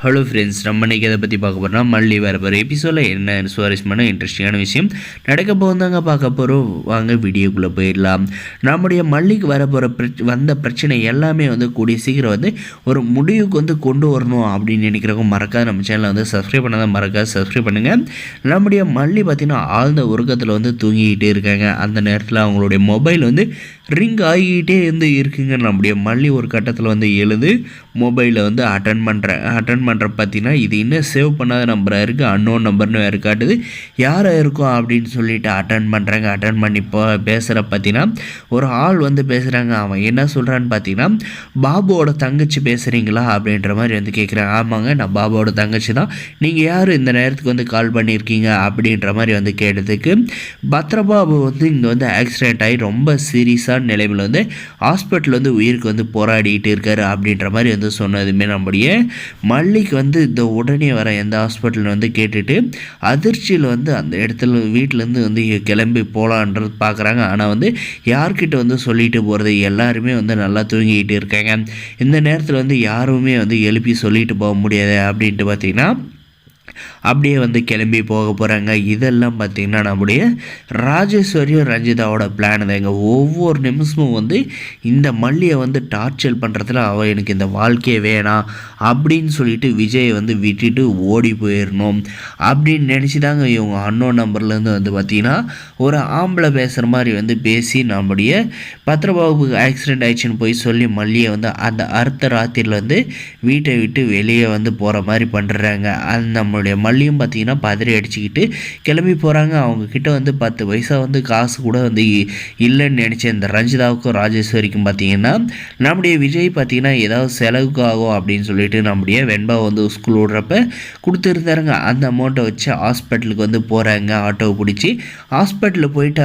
Hello friends, நம்ம இன்றைக்கி எதை பற்றி பார்க்க போகிறோம்னா மல்லி வர போகிற எபிசோடில் என்ன சுவாரஸ்யமான இன்ட்ரெஸ்டிங்கான விஷயம் நடக்க போகுதாங்க பார்க்க போகிறோம். வாங்க வீடியோக்குள்ளே போயிடலாம். நம்முடைய மல்லிக்கு வர போகிற வந்த பிரச்சனை எல்லாமே கூடிய சீக்கிரம் ஒரு முடிவுக்கு கொண்டு வரணும் அப்படின்னு நினைக்கிறவங்க மறக்காது நம்ம சேனலை சப்ஸ்கிரைப் பண்ணாதான் மறக்காது சப்ஸ்கிரைப் பண்ணுங்கள். நம்முடைய மல்லி பார்த்திங்கன்னா ஆழ்ந்த உறக்கத்தில் தூங்கிக்கிட்டே இருக்காங்க. அந்த நேரத்தில் அவங்களுடைய மொபைல் ரிங் ஆகிக்கிட்டே இருக்குங்க. நம்முடைய மல்லி ஒரு கட்டத்தில் எழுது மொபைலில் அட்டன் பண்ணுற பார்த்தீங்கன்னா இது இன்னும் சேவ் பண்ணாத நம்பராக இருக்குது, அன்னோன் நம்பர்னு வேறு காட்டுது. யாராக இருக்கும் அப்படின்னு சொல்லிட்டு அட்டன் பண்ணுறாங்க. அட்டன் பண்ணி பேசுகிற பார்த்தீங்கன்னா ஒரு ஆள் பேசுகிறாங்க. அவன் என்ன சொல்கிறான்னு பார்த்தீங்கன்னா, பாபுவோட தங்கச்சி பேசுகிறீங்களா அப்படின்ற மாதிரி கேட்குறாங்க. ஆமாங்க, நான் பாபுவோட தங்கச்சி தான். நீங்கள் யார் இந்த நேரத்துக்கு கால் பண்ணியிருக்கீங்க அப்படின்ற மாதிரி கேட்டதுக்கு, பத்ரபாபு இங்கே ஆக்சிடென்ட் ஆகி ரொம்ப சீரியஸான நிலைமையில் ஹாஸ்பிட்டல் உயிருக்கு போராடிட்டு இருக்காரு அப்படின்ற மாதிரி சொன்னதுமே நம்முடைய மல்லிக்கு இந்த உடனே வர எந்த ஹாஸ்பிட்டல் கேட்டுட்டு அதிர்ச்சியில் அந்த இடத்துல வீட்டிலேருந்து கிளம்பி போகலான்றது பார்க்குறாங்க. ஆனால் யார்கிட்ட சொல்லிட்டு போகிறது, எல்லாருமே நல்லா தூங்கிக்கிட்டு இருக்காங்க. இந்த நேரத்தில் யாருமே எழுப்பி சொல்லிட்டு போக முடியாது அப்படின்ட்டு பார்த்திங்கன்னா அப்படியே கிளம்பி போக போகிறாங்க. இதெல்லாம் பார்த்திங்கன்னா நம்முடைய ராஜேஸ்வரியும் ரஞ்சிதாவோட பிளான் தாங்க. ஒவ்வொரு நிமிஷமும் இந்த மல்லியை டார்ச்சர் பண்ணுறதுல அவள் எனக்கு இந்த வாழ்க்கையே வேணாம் அப்படின்னு சொல்லிட்டு விஜயை விட்டுட்டு ஓடி போயிடணும் அப்படின்னு நினச்சி தாங்க இவங்க அன்னோன் நம்பர்லேருந்து பார்த்திங்கன்னா ஒரு ஆம்பளை பேசுகிற மாதிரி பேசி நம்முடைய பத்ரபாபுக்கு ஆக்சிடென்ட் ஆயிடுச்சுன்னு போய் சொல்லி மல்லியை அந்த அர்த்த ராத்திரியில் வீட்டை விட்டு வெளியே போகிற மாதிரி பண்ணுறாங்க. அது நம்மளுடைய மல்லியும் பார்த்திங்கன்னா பதறி அடிச்சுக்கிட்டு கிளம்பி போகிறாங்க. அவங்கக்கிட்ட 10 பைசா காசு கூட இல்லைன்னு நினச்சேன். இந்த ரஞ்சிதாவுக்கும் ராஜேஸ்வரிக்கும் பார்த்திங்கன்னா நம்முடைய விஜய் பார்த்திங்கன்னா ஏதாவது செலவுக்கு ஆகும் அப்படின்னு சொல்லிட்டு நம்முடைய வெண்பா ஸ்கூல் விடுறப்ப கொடுத்துருந்தாருங்க. அந்த அமௌண்ட்டை வச்சு ஹாஸ்பிட்டலுக்கு போகிறாங்க. ஆட்டோவை பிடிச்சி ஹாஸ்பிட்டலில் போயிட்டு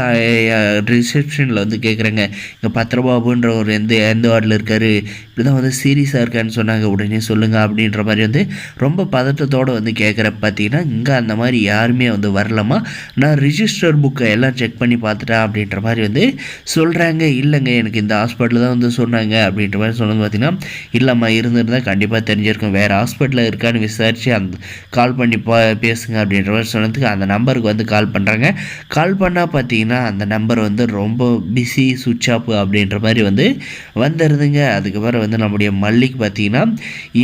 ரிசப்ஷனில் கேட்குறாங்க, இங்கே பத்ரபாபுன்ற ஒரு எந்த வார்டில் இருக்கார், இப்படி தான் சீரியஸாக இருக்கான்னு சொன்னாங்க, உடனே சொல்லுங்கள் அப்படின்ற மாதிரி ரொம்ப பதட்டத்தோடு கேட்குற பார்த்தீங்கன்னா இங்கே அந்த மாதிரி யாருமே வரலாமா, நான் ரிஜிஸ்டர் புக்கை எல்லாம் செக் பண்ணி பார்த்துட்டேன் அப்படின்ற மாதிரி சொல்கிறாங்க. இல்லைங்க, எனக்கு இந்த ஹாஸ்பிட்டலில் தான் சொன்னாங்க அப்படின்ற மாதிரி சொன்னது பார்த்தீங்கன்னா, இல்லைம்மா இருந்திருந்தால் கண்டிப்பாக தெரிஞ்சிருக்கும், வேறு ஹாஸ்பிட்டலில் இருக்கான்னு விசாரித்து அந்த கால் பண்ணி பேசுங்க அப்படின்ற மாதிரி சொன்னதுக்கு அந்த நம்பருக்கு கால் பண்ணுறாங்க. கால் பண்ணால் பார்த்தீங்கன்னா அந்த நம்பர் ரொம்ப பிஸி, சுவிட்ச் ஆஃப் அப்படின்ற மாதிரி வந்துடுதுங்க. அதுக்கப்புறம் நம்முடைய மல்லிக்கு பார்த்தீங்கன்னா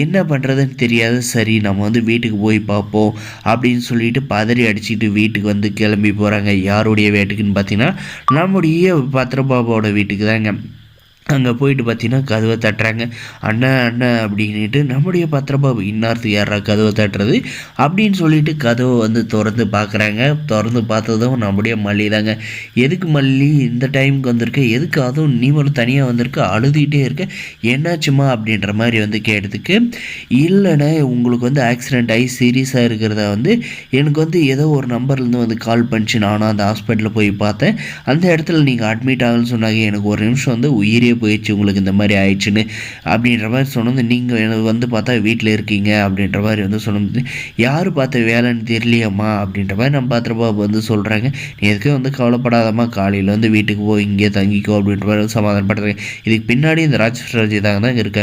என்ன பண்ணுறதுன்னு தெரியாது. சரி, நம்ம வீட்டுக்கு போய் பார்ப்போம் அப்படின்னு சொல்லிட்டு பதறி அடிச்சுட்டு வீட்டுக்கு கிளம்பி போகிறாங்க. யாருடைய வீட்டுக்குன்னு பார்த்தீங்கன்னா நம்முடைய பத்ரபாபுவோட வீட்டுக்கு தாங்க. அங்கே போயிட்டு பார்த்தீங்கன்னா கதவை தட்டுறாங்க. அண்ணன் அண்ணன் அப்படின்ட்டு நம்முடைய பத்ரபாபு இன்னார்த்து யாரா கதவை தட்டுறது அப்படின்னு சொல்லிட்டு கதவை திறந்து பார்க்குறாங்க. திறந்து பார்த்ததும் நம்முடைய மல்லி தாங்க. எதுக்கு மல்லி இந்த டைமுக்கு வந்திருக்க, எதுக்கு அதுவும் நீ மட்டும் தனியாக வந்திருக்க, அழுதுகிட்டே இருக்க, என்னாச்சுமா அப்படின்ற மாதிரி கேட்டதுக்கு, இல்லைண்ணே உங்களுக்கு ஆக்சிடென்ட் ஆகி சீரியஸாக இருக்கிறத எனக்கு ஏதோ ஒரு நம்பர்லேருந்து கால் பண்ணிச்சு, நானும் அந்த ஹாஸ்பிட்டலில் போய் பார்த்தேன், அந்த இடத்துல நீங்கள் அட்மிட் ஆகணும்னு சொன்னாங்க, எனக்கு ஒரு நிமிஷம் உயிரே போயிடுச்சு, உங்களுக்கு இந்த மாதிரி ஆயிடுச்சுன்னு அப்படின்ற மாதிரி சொன்னது. நீங்கள் பார்த்தா வீட்டில் இருக்கீங்க அப்படின்ற மாதிரி சொன்னது. யார் பார்த்த வேலைன்னு தெரியலையம்மா அப்படின்ற மாதிரி நம்ம பத்ரபாபு சொல்கிறாங்க. நீ எதுக்கு கவலைப்படாதம்மா, காலையில் வீட்டுக்கு போய் இங்கே தங்கிக்கோ அப்படின்ற மாதிரி சமாதானப்படுறாங்க. இதுக்கு பின்னாடி இந்த ராஜேஸ்வரி தான் இருக்காங்க.